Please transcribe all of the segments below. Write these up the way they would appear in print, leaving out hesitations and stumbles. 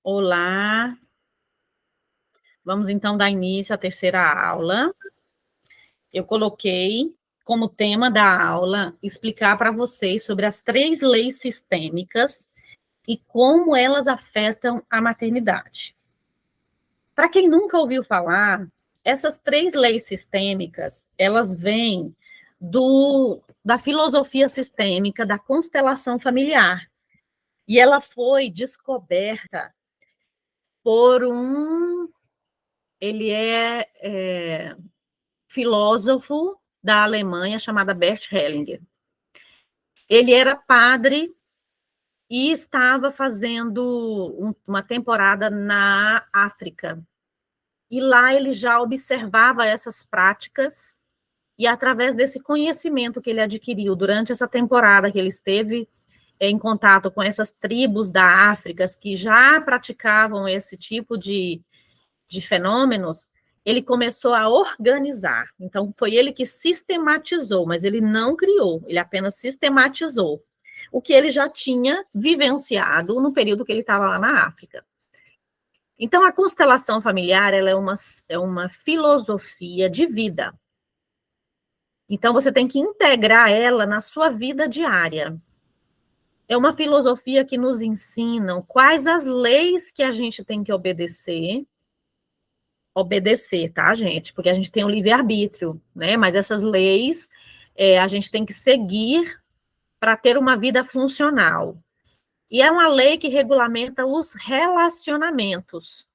Olá, vamos então dar início à terceira aula. Eu coloquei como tema da aula explicar para vocês sobre as 3 leis sistêmicas e como elas afetam a maternidade. Para quem nunca ouviu falar, essas 3 leis sistêmicas, elas vêm da filosofia sistêmica da constelação familiar. E ela foi descoberta por ele é filósofo da Alemanha chamado Bert Hellinger. Ele era padre e estava fazendo uma temporada na África. E lá ele já observava essas práticas e através desse conhecimento que ele adquiriu durante essa temporada que ele esteve em contato com essas tribos da África que já praticavam esse tipo de fenômenos, ele começou a organizar. Então, foi ele que sistematizou, mas ele não criou, ele apenas sistematizou o que ele já tinha vivenciado no período que ele estava lá na África. Então, a constelação familiar ela é uma filosofia de vida. Então, você tem que integrar ela na sua vida diária. É uma filosofia que nos ensina quais as leis que a gente tem que obedecer, tá, gente? Porque a gente tem o livre-arbítrio, né? Mas essas leis a gente tem que seguir para ter uma vida funcional. E é uma lei que regulamenta os relacionamentos,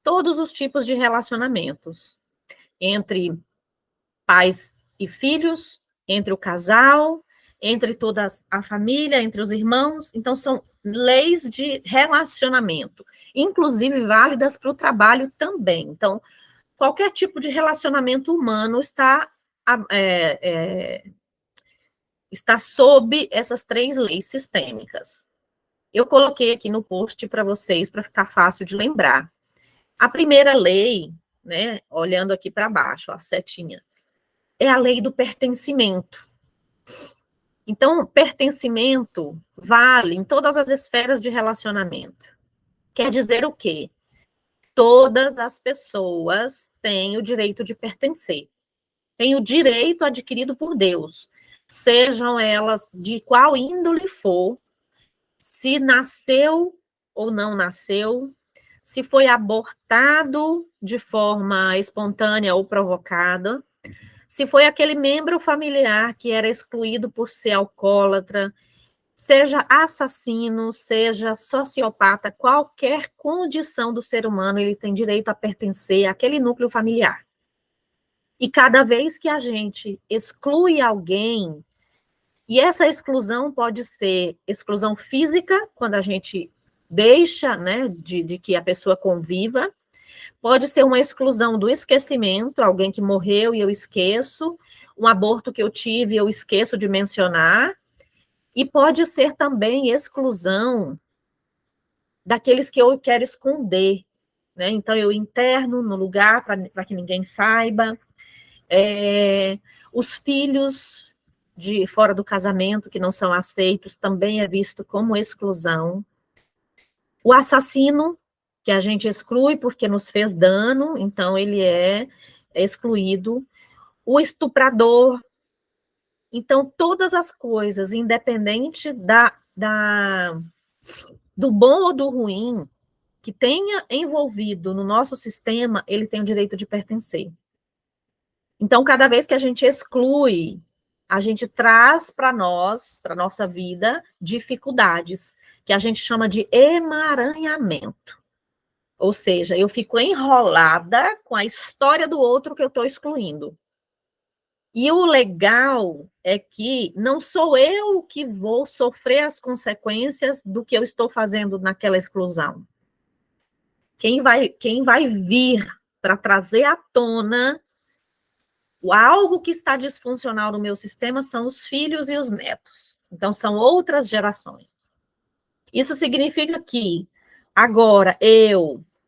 todos os tipos de relacionamentos, entre pais e filhos, entre o casal, entre toda a família, entre os irmãos. Então, são leis de relacionamento, inclusive válidas para o trabalho também. Então, qualquer tipo de relacionamento humano está sob essas 3 leis sistêmicas. Eu coloquei aqui no post para vocês, para ficar fácil de lembrar. A primeira lei, né, olhando aqui para baixo, a setinha, é a lei do pertencimento. Então, pertencimento vale em todas as esferas de relacionamento. Quer dizer o quê? Todas as pessoas têm o direito de pertencer. Têm o direito adquirido por Deus, sejam elas de qual índole for, se nasceu ou não nasceu, se foi abortado de forma espontânea ou provocada, se foi aquele membro familiar que era excluído por ser alcoólatra, seja assassino, seja sociopata, qualquer condição do ser humano, ele tem direito a pertencer àquele núcleo familiar. E cada vez que a gente exclui alguém, e essa exclusão pode ser exclusão física, quando a gente deixa, né, de que a pessoa conviva, pode ser uma exclusão do esquecimento, alguém que morreu e eu esqueço, um aborto que eu tive e eu esqueço de mencionar, e pode ser também exclusão daqueles que eu quero esconder, né? Então eu interno no lugar para que ninguém saiba, os filhos de fora do casamento que não são aceitos também é visto como exclusão. O assassino, que a gente exclui porque nos fez dano, então ele é excluído. O estuprador. Então, todas as coisas, independente do bom ou do ruim, que tenha envolvido no nosso sistema, ele tem o direito de pertencer. Então, cada vez que a gente exclui, a gente traz para nós, para nossa vida, dificuldades, que a gente chama de emaranhamento. Ou seja, eu fico enrolada com a história do outro que eu estou excluindo. E o legal é que não sou eu que vou sofrer as consequências do que eu estou fazendo naquela exclusão. Quem vai vir para trazer à tona algo que está disfuncional no meu sistema são os filhos e os netos. Então, são outras gerações. Isso significa que agora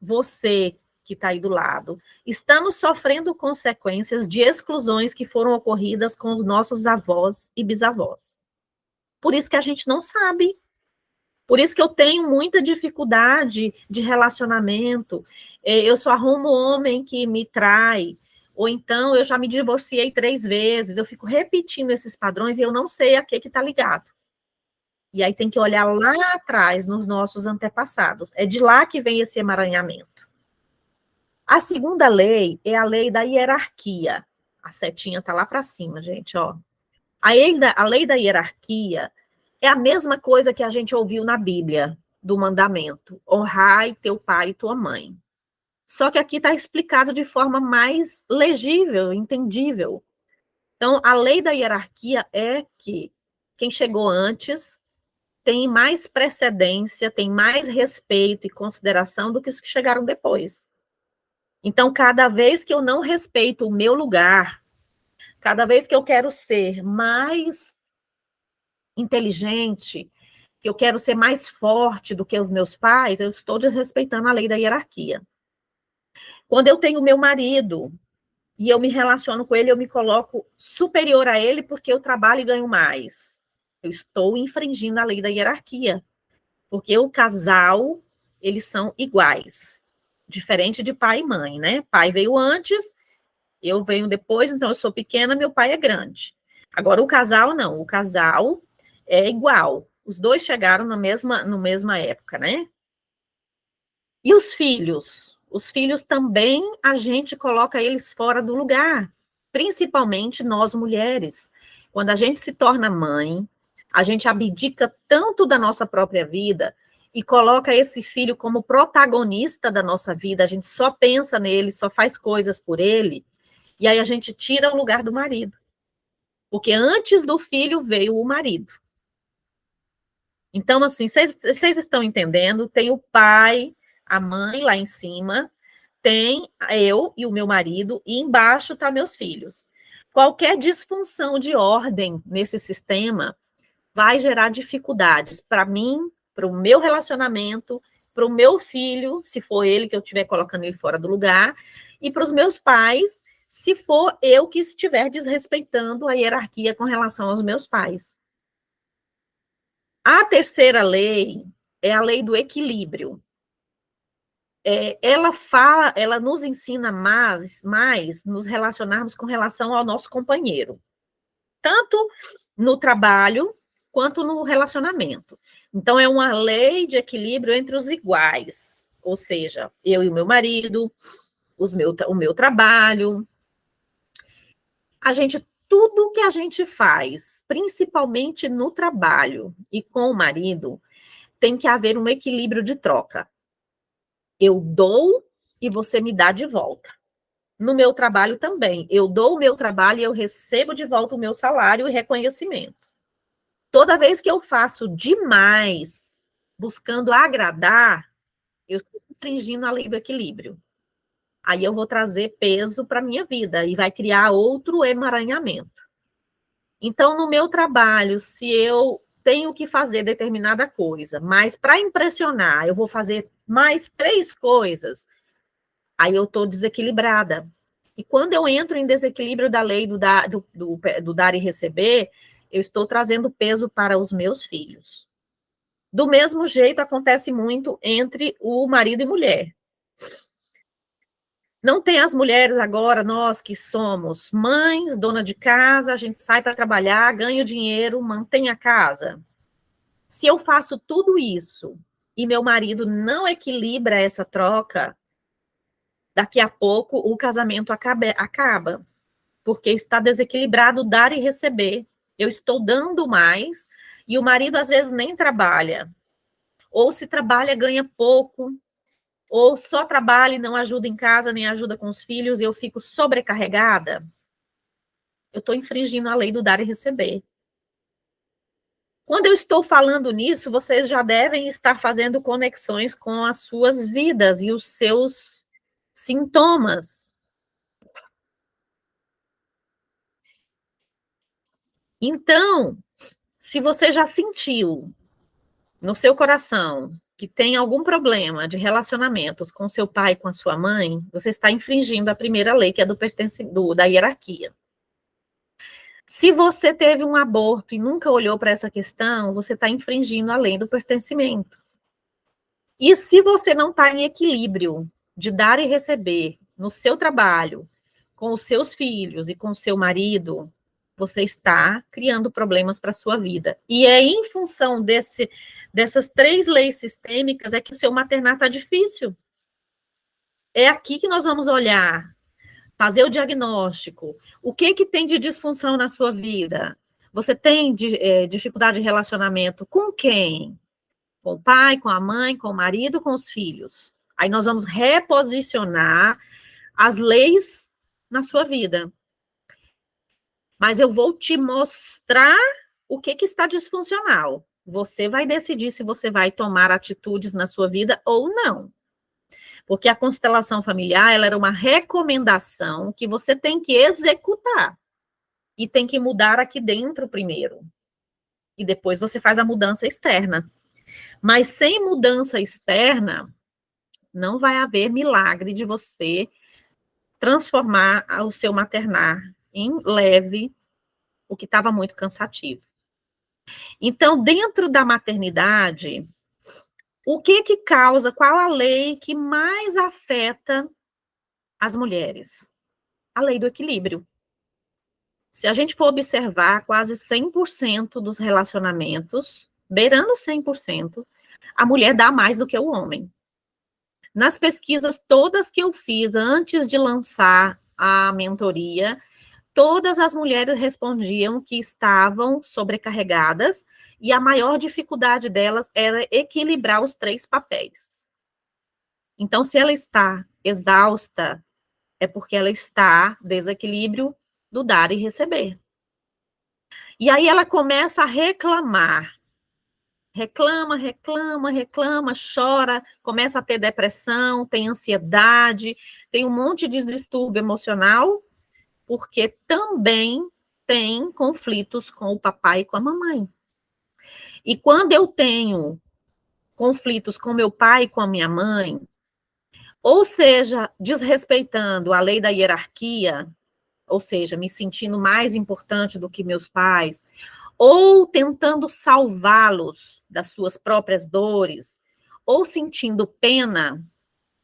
você que está aí do lado, estamos sofrendo consequências de exclusões que foram ocorridas com os nossos avós e bisavós. Por isso que a gente não sabe. Por isso que eu tenho muita dificuldade de relacionamento. Eu só arrumo homem que me trai, ou então eu já me divorciei 3 vezes, eu fico repetindo esses padrões e eu não sei a que está ligado. E aí tem que olhar lá atrás, nos nossos antepassados. É de lá que vem esse emaranhamento. A segunda lei é a lei da hierarquia. A setinha está lá para cima, gente, ó. A lei da hierarquia é a mesma coisa que a gente ouviu na Bíblia, do mandamento: honrai teu pai e tua mãe. Só que aqui está explicado de forma mais legível, entendível. Então, a lei da hierarquia é que quem chegou antes tem mais precedência, tem mais respeito e consideração do que os que chegaram depois. Então, cada vez que eu não respeito o meu lugar, cada vez que eu quero ser mais inteligente, que eu quero ser mais forte do que os meus pais, eu estou desrespeitando a lei da hierarquia. Quando eu tenho meu marido e eu me relaciono com ele, eu me coloco superior a ele porque eu trabalho e ganho mais. Eu estou infringindo a lei da hierarquia, porque o casal, eles são iguais, diferente de pai e mãe, né? Pai veio antes, eu venho depois, então eu sou pequena, meu pai é grande. Agora, o casal, não. O casal é igual. Os dois chegaram na mesma época, né? E os filhos? Os filhos também, a gente coloca eles fora do lugar. Principalmente nós, mulheres. Quando a gente se torna mãe, a gente abdica tanto da nossa própria vida e coloca esse filho como protagonista da nossa vida. A gente só pensa nele, só faz coisas por ele. E aí a gente tira o lugar do marido. Porque antes do filho veio o marido. Então, assim, vocês estão entendendo? Tem o pai, a mãe lá em cima, tem eu e o meu marido, e embaixo tá meus filhos. Qualquer disfunção de ordem nesse sistema vai gerar dificuldades para mim, para o meu relacionamento, para o meu filho, se for ele que eu estiver colocando ele fora do lugar, e para os meus pais, se for eu que estiver desrespeitando a hierarquia com relação aos meus pais. A terceira lei é a lei do equilíbrio. Ela nos ensina mais nos relacionarmos com relação ao nosso companheiro, tanto no trabalho quanto no relacionamento. Então, é uma lei de equilíbrio entre os iguais, ou seja, eu e o meu marido, o meu trabalho. Tudo que a gente faz, principalmente no trabalho e com o marido, tem que haver um equilíbrio de troca. Eu dou e você me dá de volta. No meu trabalho também. Eu dou o meu trabalho e eu recebo de volta o meu salário e reconhecimento. Toda vez que eu faço demais, buscando agradar, eu estou infringindo a lei do equilíbrio. Aí eu vou trazer peso para a minha vida e vai criar outro emaranhamento. Então, no meu trabalho, se eu tenho que fazer determinada coisa, mas para impressionar, eu vou fazer mais 3 coisas, aí eu estou desequilibrada. E quando eu entro em desequilíbrio da lei do dar e receber, eu estou trazendo peso para os meus filhos. Do mesmo jeito, acontece muito entre o marido e mulher. Não tem as mulheres agora, nós que somos mães, dona de casa, a gente sai para trabalhar, ganha o dinheiro, mantém a casa. Se eu faço tudo isso e meu marido não equilibra essa troca, daqui a pouco o casamento acaba, porque está desequilibrado dar e receber. Eu estou dando mais e o marido às vezes nem trabalha. Ou se trabalha, ganha pouco, ou só trabalha e não ajuda em casa, nem ajuda com os filhos, e eu fico sobrecarregada, eu estou infringindo a lei do dar e receber. Quando eu estou falando nisso, vocês já devem estar fazendo conexões com as suas vidas e os seus sintomas. Então, se você já sentiu no seu coração que tem algum problema de relacionamentos com seu pai e com a sua mãe, você está infringindo a primeira lei, que é da hierarquia. Se você teve um aborto e nunca olhou para essa questão, você está infringindo a lei do pertencimento. E se você não está em equilíbrio de dar e receber no seu trabalho, com os seus filhos e com o seu marido, você está criando problemas para a sua vida. E é em função dessas 3 leis sistêmicas é que o seu maternar está difícil. É aqui que nós vamos olhar, fazer o diagnóstico. O que tem de disfunção na sua vida? Você tem dificuldade de relacionamento com quem? Com o pai, com a mãe, com o marido, com os filhos. Aí nós vamos reposicionar as leis na sua vida. Mas eu vou te mostrar o que está disfuncional. Você vai decidir se você vai tomar atitudes na sua vida ou não. Porque a constelação familiar, ela era uma recomendação que você tem que executar. E tem que mudar aqui dentro primeiro. E depois você faz a mudança externa. Mas sem mudança externa, não vai haver milagre de você transformar o seu maternar em leve, o que estava muito cansativo. Então, dentro da maternidade, o que causa, qual a lei que mais afeta as mulheres? A lei do equilíbrio. Se a gente for observar, quase 100% dos relacionamentos, beirando 100%, a mulher dá mais do que o homem. Nas pesquisas todas que eu fiz antes de lançar a mentoria, todas as mulheres respondiam que estavam sobrecarregadas e a maior dificuldade delas era equilibrar os 3 papéis. Então, se ela está exausta, é porque ela está desequilíbrio do dar e receber. E aí ela começa a reclamar. Reclama, chora, começa a ter depressão, tem ansiedade, tem um monte de distúrbio emocional, porque também tem conflitos com o papai e com a mamãe. E quando eu tenho conflitos com meu pai e com a minha mãe, ou seja, desrespeitando a lei da hierarquia, ou seja, me sentindo mais importante do que meus pais, ou tentando salvá-los das suas próprias dores, ou sentindo pena,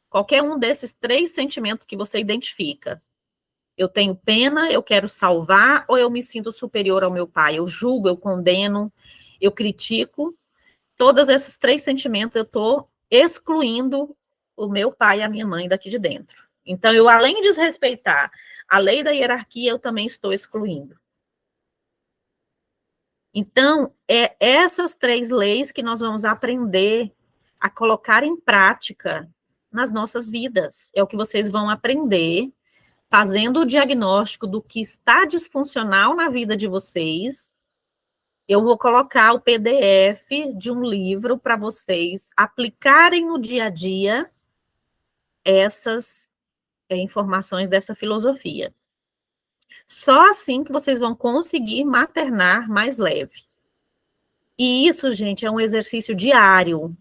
qualquer um desses 3 sentimentos que você identifica. Eu tenho pena, eu quero salvar, ou eu me sinto superior ao meu pai? Eu julgo, eu condeno, eu critico. Todos esses 3 sentimentos eu estou excluindo o meu pai e a minha mãe daqui de dentro. Então, eu, além de desrespeitar a lei da hierarquia, eu também estou excluindo. Então, é essas 3 leis que nós vamos aprender a colocar em prática nas nossas vidas. É o que vocês vão aprender fazendo o diagnóstico do que está disfuncional na vida de vocês. Eu vou colocar o PDF de um livro para vocês aplicarem no dia a dia essas informações dessa filosofia. Só assim que vocês vão conseguir maternar mais leve. E isso, gente, é um exercício diário.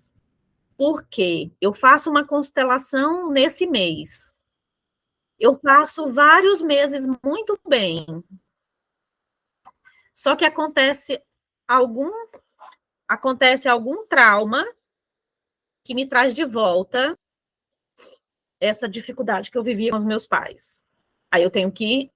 Por quê? Eu faço uma constelação nesse mês. Eu passo vários meses muito bem. Só que acontece algum trauma que me traz de volta essa dificuldade que eu vivia com os meus pais. Aí eu tenho que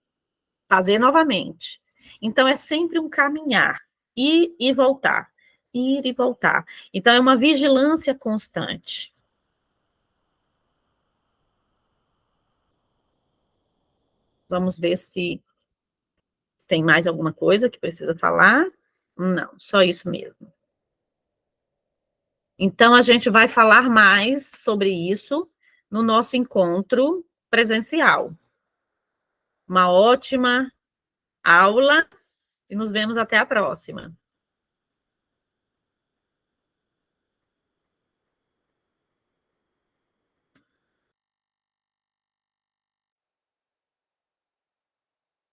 fazer novamente. Então, é sempre um caminhar, ir e voltar, ir e voltar. Então, é uma vigilância constante. Vamos ver se tem mais alguma coisa que precisa falar. Não, só isso mesmo. Então, a gente vai falar mais sobre isso no nosso encontro presencial. Uma ótima aula e nos vemos até a próxima.